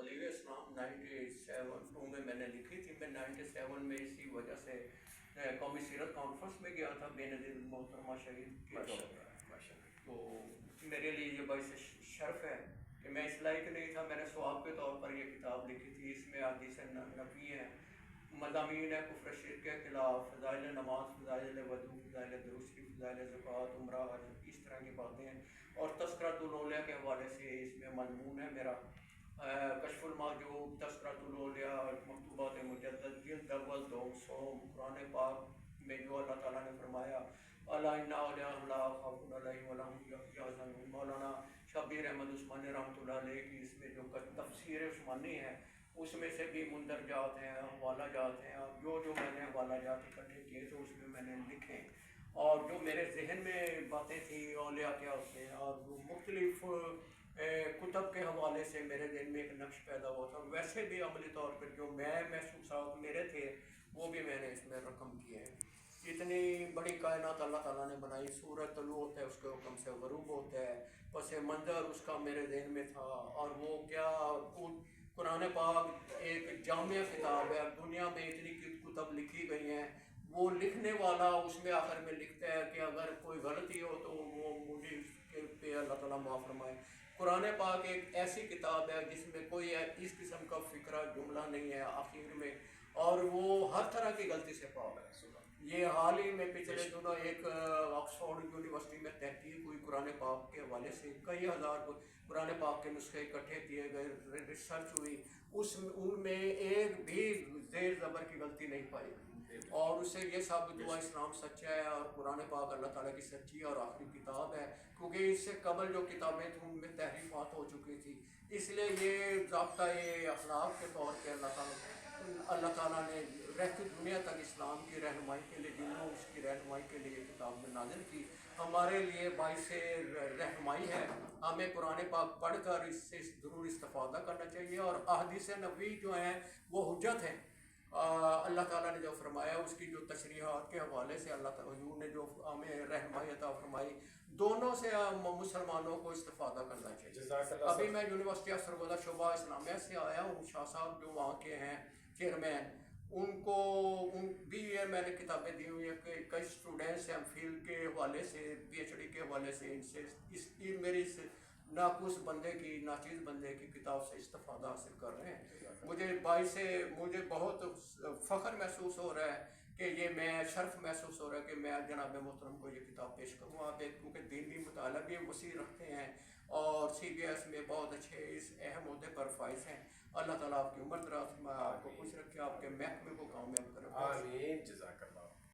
خلیل اسلام 97 میں میں نے لکھی تھی. میں 97 میں اسی وجہ سے قومی سیرت کانفرنس میں گیا تھا بے نظیر محترمہ شہید کے طور پر. تو میرے لیے یہ باعث شرف ہے کہ میں اس لائق نہیں تھا. میں نے ثواب کے طور پر یہ کتاب لکھی تھی. اس میں حدیث نبوی ہیں، مضامین ہے کفر شرک کے خلاف، فضائل نماز، فضائل وضو، فضائل درود شریف، فضائل زکوٰۃ، عمرہ، حج، اس طرح کی باتیں ہیں. اور تذکرۃ الاولیاء کے حوالے سے اس میں مضمون ہے میرا. کشف المحجوب، تذکرۃ الاولیاء، مکتوبات مجدد، جلد اول 200، قرآن پاک میں جو اللہ تعالیٰ نے فرمایا الا ان اولیاء اللہ لا خوف علیہم ولا هم یحزنون. مولانا شبیر احمد عثمانی رحمۃ اللہ علیہ کی اس میں جو تفسیر عثمانی ہے اس میں سے بھی مندرجات ہیں، حوالہ جات ہیں. اور جو میں نے حوالہ جات اکٹھے کیے تو اس میں میں نے لکھے، اور جو میرے ذہن میں باتیں تھیں اولیاء کیا ہوتے ہیں، اور وہ مختلف کتب کے حوالے سے میرے ذہن میں ایک نقش پیدا ہوا تھا. ویسے بھی عملی طور پر جو میں محسوسات میرے تھے وہ بھی میں نے اس میں رقم کیے ہیں. اتنی بڑی کائنات اللہ تعالیٰ نے بنائی. سورج طلوع ہوتا ہے اس کے حکم سے، غروب ہوتا ہے، پس منظر اس کا میرے ذہن میں تھا. اور وہ کیا قرآن پاک ایک جامع کتاب ہے. دنیا میں اتنی کتب لکھی گئی ہیں، وہ لکھنے والا اس میں آخر میں لکھتا ہے کہ اگر کوئی غلطی ہو تو وہ مجھے اس کے پہ اللہ تعالیٰ معاف فرمائے. قرآن پاک ایک ایسی کتاب ہے جس میں کوئی اس قسم کا فکرہ جملہ نہیں ہے آخر میں، اور وہ ہر طرح کی غلطی سے پاک ہے. یہ حال ہی میں پچھلے دنوں ایک آکسفورڈ یونیورسٹی میں تحقیق ہوئی قرآن پاک کے حوالے سے. کئی ہزار قرآن پاک کے نسخے اکٹھے کیے گئے، ریسرچ ہوئی، ان میں ایک بھی زیر زبر کی غلطی نہیں پائی گئی. اور اس سے یہ ثابت ہوا اسلام سچا ہے اور قرآن پاک اللہ تعالیٰ کی سچی اور آخری کتاب ہے. کیونکہ اس سے قبل جو کتابیں تھیں ان میں تحریفات ہو چکی تھی. اس لیے یہ ضابطہ اخلاق کے طور پہ اللہ تعالیٰ نے رہتی دنیا تک اسلام کی رہنمائی کے لیے، جنہوں اس کی رہنمائی کے لیے کتاب میں نازل کی. ہمارے لیے باعث رہنمائی ہے. ہمیں قرآن پاک پڑھ کر اس سے ضرور استفادہ کرنا چاہیے. اور احادیث نبوی جو ہیں وہ حجت ہیں. اللہ تعالیٰ نے جو فرمایا اس کی جو تشریحات کے حوالے سے اللہ تعالیٰ حضور نے جو ہمیں رہنمائی عطا فرمائی، دونوں سے مسلمانوں کو استفادہ کرنا چاہیے. ابھی میں یونیورسٹی آف سرگودا شعبہ اسلامیہ سے آیا ہوں. شاہ صاحب جو وہاں کے ہیں چیئرمین، ان بھی یہ میں نے کتابیں دی ہوئی ہیں کہ کئی اسٹوڈنٹس ایم فل کے حوالے سے، پی ایچ ڈی کے حوالے سے ان سے میری ناقص بندے کی، ناچیز بندے کی کتاب سے استفادہ حاصل کر رہے ہیں. مجھے بہت فخر محسوس ہو رہا ہے کہ یہ میں شرف محسوس ہو رہا ہے کہ میں جناب محترم کو یہ کتاب پیش کروں. آپ ایک کیونکہ دینی مطالعہ بھی وسیع رکھتے ہیں اور سی بی ایس میں بہت اچھے اس اہم عہدے پر فائز ہیں. اللہ تعالیٰ آپ کی عمر دراز میں آپ کو خوش رکھے، آپ کے محکمے کو کامیاب